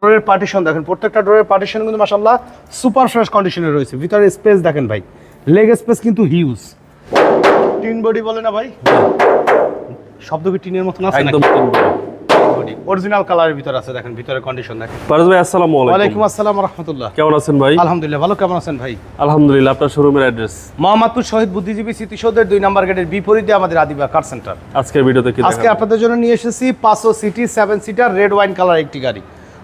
ডোরের পার্টিশন দেখেন, প্রত্যেকটা ডোরের পার্টিশন কিন্তু মাশাআল্লাহ সুপার ফ্রেশ কন্ডিশনে রয়েছে। ভিতরে স্পেস দেখেন ভাই, লেগ স্পেস কিন্তু হিউজ। টিন বডি বলে না ভাই, শব্দ কি টিনের মতন আছে? একদম টিন বডি অরিজিনাল কালারের ভিতর আছে। দেখেন ভিতরে কন্ডিশন দেখেন। ফারুজ ভাই আসসালামু আলাইকুম। ওয়ালাইকুম আসসালাম ওয়া রাহমাতুল্লাহ। কেমন আছেন ভাই? আলহামদুলিল্লাহ ভালো, কেমন আছেন ভাই? আলহামদুলিল্লাহ। আপনার শোরুমের অ্যাড্রেস? মোহাম্মদপুর শহীদ বুদ্ধিজীবী স্মৃতিসৌধের 2 নম্বর গেটের বিপরীতে আমাদের আদিবা কার সেন্টার। আজকের ভিডিওতে কি আজকে আপনাদের জন্য নিয়ে এসেছি 500 city 7 seater red wine colour একটি গাড়ি,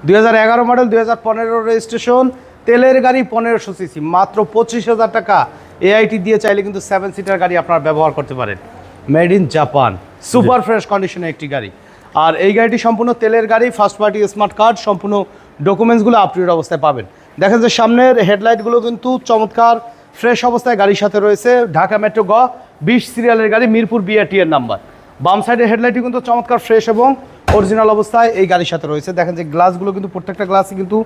2011 মডেল, 2015 রেজিস্ট্রেশন, তেলের গাড়ি, 1500 সিসি, মাত্র 25,000 টাকা এআইটি দিয়ে চাইলে কিন্তু 7 সিটার গাড়ি আপনারা ব্যবহার করতে পারেন। Made in Japan, super fresh কন্ডিশনে একটি গাড়ি। আর এই গাড়িটি সম্পূর্ণ তেলের গাড়ি, ফার্স্ট পার্টি স্মার্ট কার্ড, সম্পূর্ণ ডকুমেন্টসগুলো আপডেট অবস্থায় পাবেন। দেখেন যে সামনের হেডলাইটগুলো কিন্তু চমৎকার ফ্রেশ অবস্থায় গাড়ির সাথে রয়েছে। ঢাকা মেট্রো গ 20 সিরিয়ালের গাড়ি, মিরপুর বিআরটি এর নাম্বার। বাম সাইডের হেডলাইটটি কিন্তু চমৎকার ফ্রেশ এবং অরিজিনাল অবস্থায় এই গাড়ির সাথে রয়েছে। দেখেন যে গ্লাসগুলো কিন্তু প্রত্যেকটা গ্লাসই কিন্তু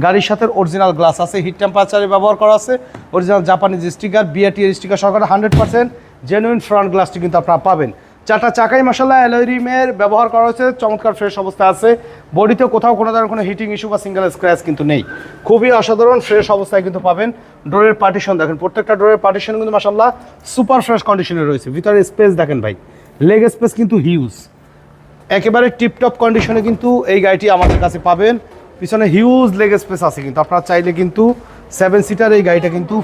গাড়ির সাথে অরিজিনাল গ্লাস আছে, হিট টেম্পারেচারে ব্যবহার করা আছে, অরিজিনাল জাপানিজ স্টিকার, বিআরটি এর স্টিকার সহকারে 100% জেনুইন ফ্রন্ট গ্লাসটি কিন্তু আপনারা পাবেন। চারটা চাকাই মাশাআল্লাহ অ্যালয় রিমের ব্যবহার করা হয়েছে, চমৎকার ফ্রেশ অবস্থায় আছে। বডিতে কোথাও কোনো ধরনের কোনো হিটিং ইস্যু বা সিঙ্গেল স্ক্র্যাচ কিন্তু নেই, খুবই অসাধারণ ফ্রেশ অবস্থায় কিন্তু পাবেন। ডোরের পার্টিশন দেখেন, প্রত্যেকটা ডোরের পার্টিশন কিন্তু মাশাআল্লাহ সুপার ফ্রেশ কন্ডিশনে রয়েছে। ভিতরে স্পেস দেখেন ভাই, লেগ স্পেস কিন্তু হিউজ, একেবারে টিপটপ কন্ডিশনে কিন্তু এই গাড়িটি আমাদের কাছে পাবেন। পিছনে হিউজ লেগ স্পেস আছে, কিন্তু আপনারা চাইলে কিন্তু 7 সিটার এই গাড়িটা কিন্তু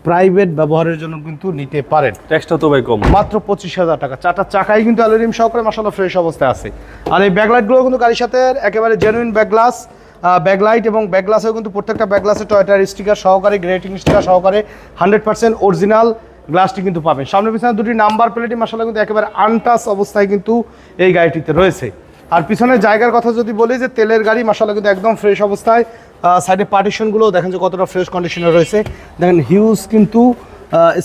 প্রাইভেট ব্যবহারের জন্য কিন্তু নিতে পারেন। ট্যাক্সটা তো ভাই কম, মাত্র 25,000 টাকা। চারটা চাকাই কিন্তু অ্যালুমিনিয়াম সহকারে মাশাআল্লাহ ফ্রেশ অবস্থায় আছে। আর এই ব্যাকলাইটগুলো কিন্তু গাড়ির সাথে একেবারে জেনুইন ব্যাকগ্লাস, ব্যাকলাইট এবং ব্যাকগ্লাসেও কিন্তু প্রত্যেকটা ব্যাকগ্লাসে টয়োটার স্টিকার সহকারে, গ্রেটিং স্টিকার সহকারে 100% অরিজিনাল গ্লাসটি কিন্তু পাবেন। সামনে পিছনে দুটি নাম্বার প্লেটই মাশাআল্লাহ কিন্তু একেবারে আনটাচ অবস্থায় কিন্তু এই গাড়িটিতে রয়েছে। আর পিছনের জায়গার কথা যদি বলি যে তেলের গাড়ি মাশাআল্লাহ কিন্তু একদম ফ্রেশ অবস্থায়। সাইডে পার্টিশনগুলো দেখেন যে কতটা ফ্রেশ কন্ডিশনে রয়েছে। দেখেন হিউজ কিন্তু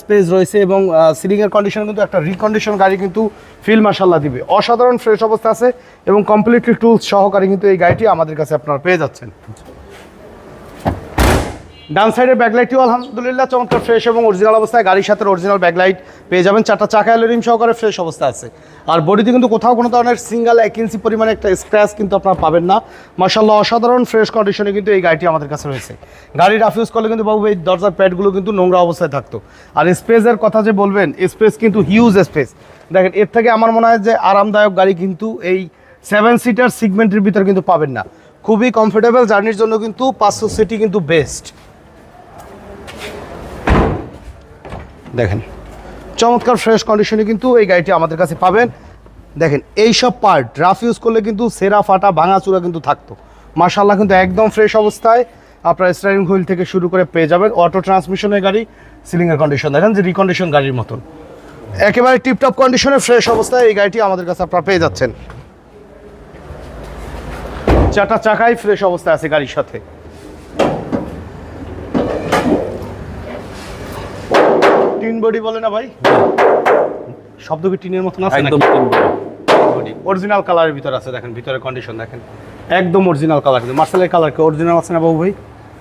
স্পেস রয়েছে এবং সিলিংয়ের কন্ডিশন কিন্তু একটা রিকন্ডিশন গাড়ি কিন্তু ফিল মাশাআল্লাহ দিবে। অসাধারণ ফ্রেশ অবস্থা আছে এবং কমপ্লিটলি টুলস সহকারে কিন্তু এই গাড়িটি আমাদের কাছে আপনারা পেয়ে যাচ্ছেন। ডান সাইডের ব্যাকলাইটটিও আলহামদুলিল্লাহ চমৎকার ফ্রেশ এবং অরিজিনাল অবস্থায় গাড়ির সাথে অরিজিনাল ব্যাকলাইট পেয়ে যাবেন। চারটা চাকা অ্যালুমিনিয়াম সহকারে ফ্রেশ অবস্থা আছে। আর বডিতে কিন্তু কোথাও কোনো ধরনের সিঙ্গেল 1 ইঞ্চি পরিমাণে একটা স্ক্র্যাচ কিন্তু আপনারা পাবেন না। মাশাআল্লাহ অসাধারণ ফ্রেশ কন্ডিশনে কিন্তু এই গাড়িটি আমাদের কাছে রয়েছে। গাড়ি রাফ ইউজ করলে কিন্তু বাবু এই দরজার প্যাডগুলো কিন্তু নোংরা অবস্থায় থাকতো। আর স্পেসের কথা যে বলবেন, স্পেস কিন্তু হিউজ স্পেস। দেখেন এর থেকে আমার মনে হয় যে আরামদায়ক গাড়ি কিন্তু এই 7 সিটার সিগমেন্টের ভিতরে কিন্তু পাবেন না। খুবই কমফোর্টেবল জার্নির জন্য কিন্তু 500 সিটি কিন্তু বেস্ট। দেখেন চমৎকার ফ্রেশ কন্ডিশনে কিন্তু এই গাড়িটি আমাদের কাছে পাবেন। দেখেন এই সব পার্ট রাফ ইউজ করলে কিন্তু সেরা ফাটা ভাঙাচুরা কিন্তু থাকতো। মাশাআল্লাহ কিন্তু একদম ফ্রেশ অবস্থায় আপনার স্টিয়ারিং হুইল থেকে শুরু করে পেয়ে যাবেন। অটো ট্রান্সমিশনের গাড়ি, সিলিংয়ের কন্ডিশন দেখেন যে রিকন্ডিশন গাড়ির মতন, একেবারে টিপটপ কন্ডিশনে ফ্রেশ অবস্থায় এই গাড়িটি আমাদের কাছে আপনারা পেয়ে যাচ্ছেন। চারটা চাকাই ফ্রেশ অবস্থায় আছে গাড়ির সাথে। টিন বডি বলে না ভাই, শব্দ কি টিনের মতন আছে? একদম টিন বডি অরিজিনাল কালারের ভিতর আছে। দেখেন ভিতরে কন্ডিশন দেখেন, একদম অরিজিনাল কালার, কিন্তু মার্সেলের কালার কি অরিজিনাল আছে না বাবু ভাই?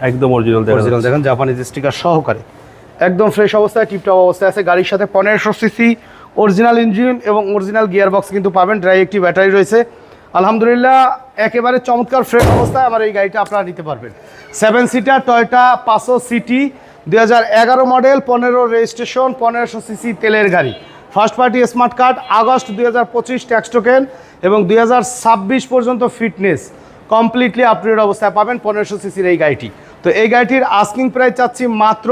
একদম অরিজিনাল দেখেন জাপানিজ স্টিকার সহকারে একদম ফ্রেশ অবস্থায় টিপটপ অবস্থায় আছে। গাড়ির সাথে 1500 সিসি অরিজিনাল ইঞ্জিন এবং অরিজিনাল গিয়ার বক্স কিন্তু পাবেন। ড্রাই একটি ব্যাটারি রয়েছে। আলহামদুলিল্লাহ একেবারে চমৎকার ফ্রেশ অবস্থায় আমার এই গাড়িটা আপনারা নিতে পারবেন। 7 seater Toyota 500 city, 2011 model, 15 registration, 1500 CC তেলের গাড়ি, first party smart card, August 2025 tax token এবং 2026 পর্যন্ত ফিটনেস কমপ্লিটলি আপডেট অবস্থায় পাবেন 1500 সিসির এই গাড়িটি। তো এই গাড়িটির আস্কিং প্রাইস চাচ্ছি মাত্র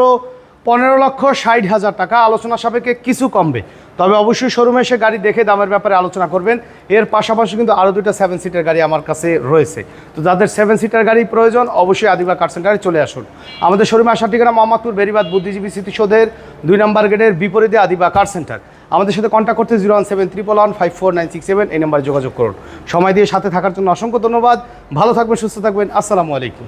15,60,000 টাকা। আলোচনা সাপেক্ষে কিছু কমবে, তবে অবশ্যই শোরুমে এসে গাড়ি দেখে দামের ব্যাপারে আলোচনা করবেন। এর পাশাপাশি কিন্তু আরও 2টা 7 সিটার গাড়ি আমার কাছে রয়েছে। তো যাদের 7 সিটার গাড়ি প্রয়োজন অবশ্যই আদিবা কার সেন্টারে চলে আসুন। আমাদের শোরুমে আসার ঠিকানা মোহাম্মদপুর বেরিবাদ বুদ্ধিজীবী স্মৃতিসৌধের 2 নম্বর গেটের বিপরীতে আদিবা কার সেন্টার। আমাদের সাথে কন্ট্যাক্ট করতে 01711154967 এই নাম্বারে যোগাযোগ করুন। সময় দিয়ে সাথে থাকার জন্য অসংখ্য ধন্যবাদ। ভালো থাকবেন, সুস্থ থাকবেন। আসসালামু আলাইকুম।